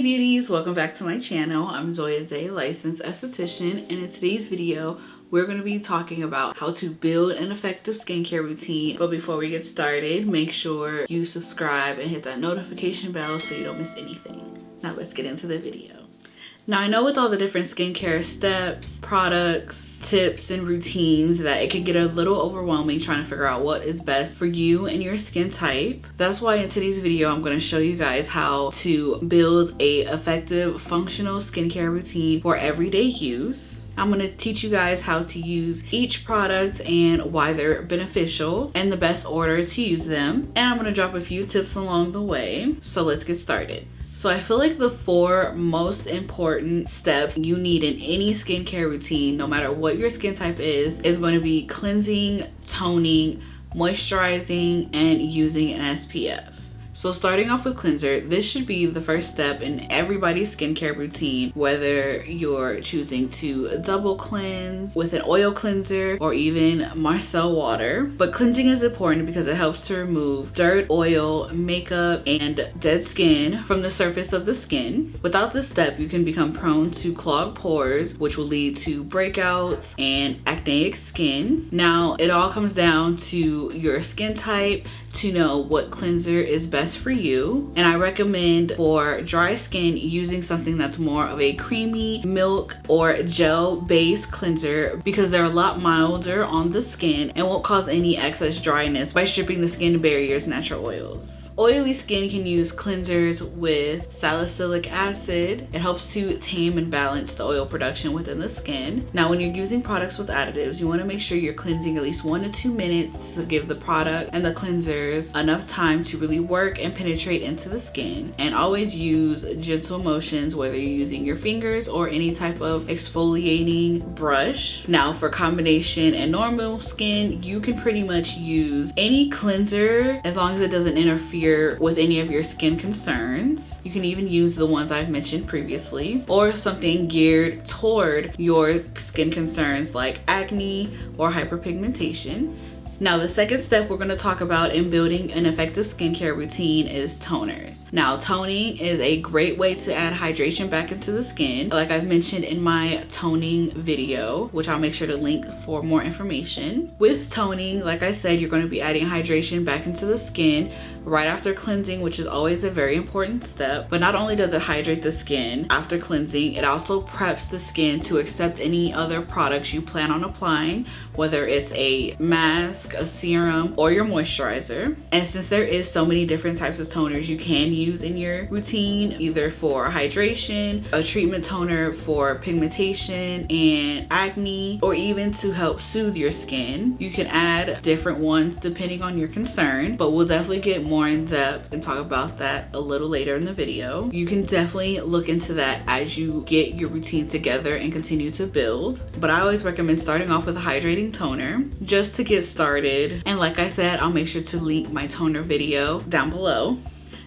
beauties, welcome back to my channel. I'm Zoya Day, licensed esthetician, and in today's video we're going to be talking about how to build an effective skincare routine. But before we get started, make sure you subscribe and hit that notification bell so you don't miss anything. Now let's get into the video. Now I know with all the different skincare steps, products, tips, and routines that it can get a little overwhelming trying to figure out what is best for you and your skin type. That's why in today's video I'm going to show you guys how to build a effective functional skincare routine for everyday use. I'm going to teach you guys how to use each product and why they're beneficial and the best order to use them. And I'm going to drop a few tips along the way. So let's get started. So I feel like the 4 most important steps you need in any skincare routine, no matter what your skin type is going to be cleansing, toning, moisturizing, and using an SPF. So starting off with cleanser, this should be the first step in everybody's skincare routine, whether you're choosing to double cleanse with an oil cleanser or even Marcel water. But cleansing is important because it helps to remove dirt, oil, makeup, and dead skin from the surface of the skin. Without this step, you can become prone to clogged pores, which will lead to breakouts and acneic skin. Now, it all comes down to your skin type to know what cleanser is best for you. And I recommend for dry skin using something that's more of a creamy milk or gel based cleanser because they're a lot milder on the skin and won't cause any excess dryness by stripping the skin barrier's natural oils. Oily skin can use cleansers with salicylic acid. It helps to tame and balance the oil production within the skin. Now, when you're using products with additives, you want to make sure you're cleansing at least 1 to 2 minutes to give the product and the cleansers enough time to really work and penetrate into the skin. And always use gentle motions, whether you're using your fingers or any type of exfoliating brush. Now, for combination and normal skin, you can pretty much use any cleanser as long as it doesn't interfere with any of your skin concerns. You can even use the ones I've mentioned previously or something geared toward your skin concerns like acne or hyperpigmentation. Now, the second step we're going to talk about in building an effective skincare routine is toners. Now, toning is a great way to add hydration back into the skin, like I've mentioned in my toning video, which I'll make sure to link for more information. With toning, like I said, you're going to be adding hydration back into the skin right after cleansing, which is always a very important step. But not only does it hydrate the skin after cleansing, it also preps the skin to accept any other products you plan on applying, whether it's a mask, a serum, or your moisturizer. And since there is so many different types of toners you can use in your routine, either for hydration, a treatment toner for pigmentation and acne, or even to help soothe your skin, you can add different ones depending on your concern. But we'll definitely get more in depth and talk about that a little later in the video. You can definitely look into that as you get your routine together and continue to build. But I always recommend starting off with a hydrating toner just to get started. And like I said, I'll make sure to link my toner video down below.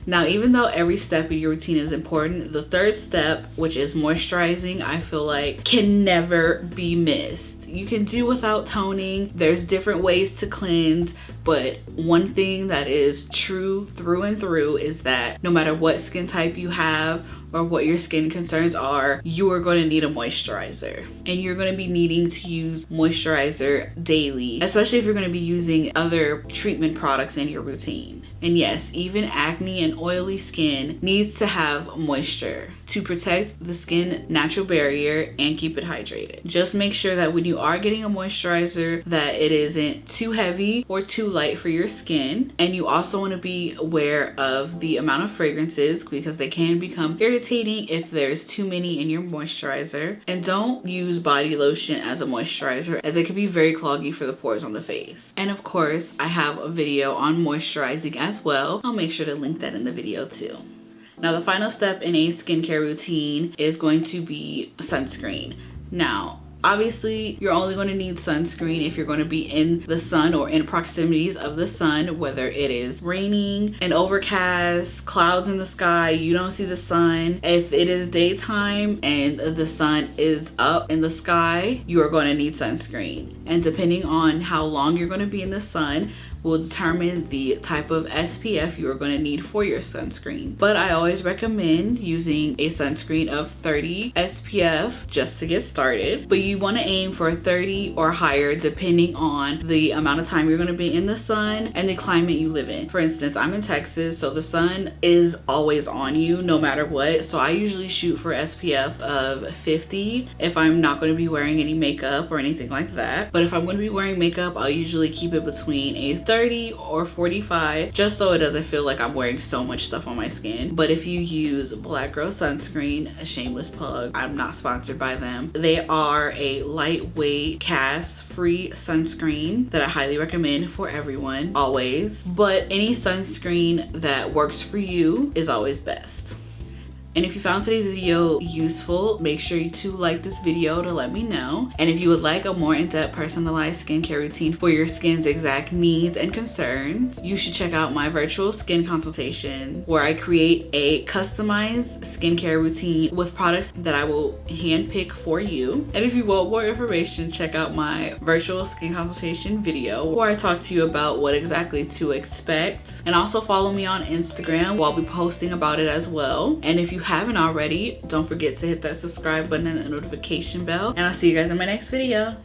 Now, even though every step in your routine is important, the third step, which is moisturizing, I feel like can never be missed. You can do without toning. There's different ways to cleanse, but one thing that is true through and through is that no matter what skin type you have or what your skin concerns are, you are going to need a moisturizer. And you're going to be needing to use moisturizer daily, especially if you're going to be using other treatment products in your routine. And yes, even acne and oily skin needs to have moisture to protect the skin natural barrier and keep it hydrated. Just make sure that when you are getting a moisturizer that it isn't too heavy or too light for your skin. And you also want to be aware of the amount of fragrances because they can become irritating if there's too many in your moisturizer. And don't use body lotion as a moisturizer as it can be very cloggy for the pores on the face. And of course, I have a video on moisturizing as well. I'll make sure to link that in the video too. Now, the final step in a skincare routine is going to be sunscreen. Now, obviously, you're only going to need sunscreen if you're going to be in the sun or in proximities of the sun, whether it is raining and overcast, clouds in the sky, you don't see the sun. If it is daytime and the sun is up in the sky, you are going to need sunscreen. And depending on how long you're going to be in the sun, will determine the type of SPF you are going to need for your sunscreen. But I always recommend using a sunscreen of 30 SPF just to get started. But you want to aim for 30 or higher depending on the amount of time you're going to be in the sun and the climate you live in. For instance, I'm in Texas, so the sun is always on you no matter what. So I usually shoot for SPF of 50 if I'm not going to be wearing any makeup or anything like that. But if I'm going to be wearing makeup, I'll usually keep it between a 30 or 45 just so it doesn't feel like I'm wearing so much stuff on my skin. But if you use Black Girl Sunscreen, a shameless plug, I'm not sponsored by them. They are a lightweight cast-free sunscreen that I highly recommend for everyone, always. But any sunscreen that works for you is always best. And if you found today's video useful, make sure to like this video to let me know. And if you would like a more in-depth personalized skincare routine for your skin's exact needs and concerns, you should check out my virtual skin consultation where I create a customized skincare routine with products that I will handpick for you. And if you want more information, check out my virtual skin consultation video where I talk to you about what exactly to expect. And also follow me on Instagram where I'll be posting about it as well. And if you haven't already, don't forget to hit that subscribe button and the notification bell, and I'll see you guys in my next video.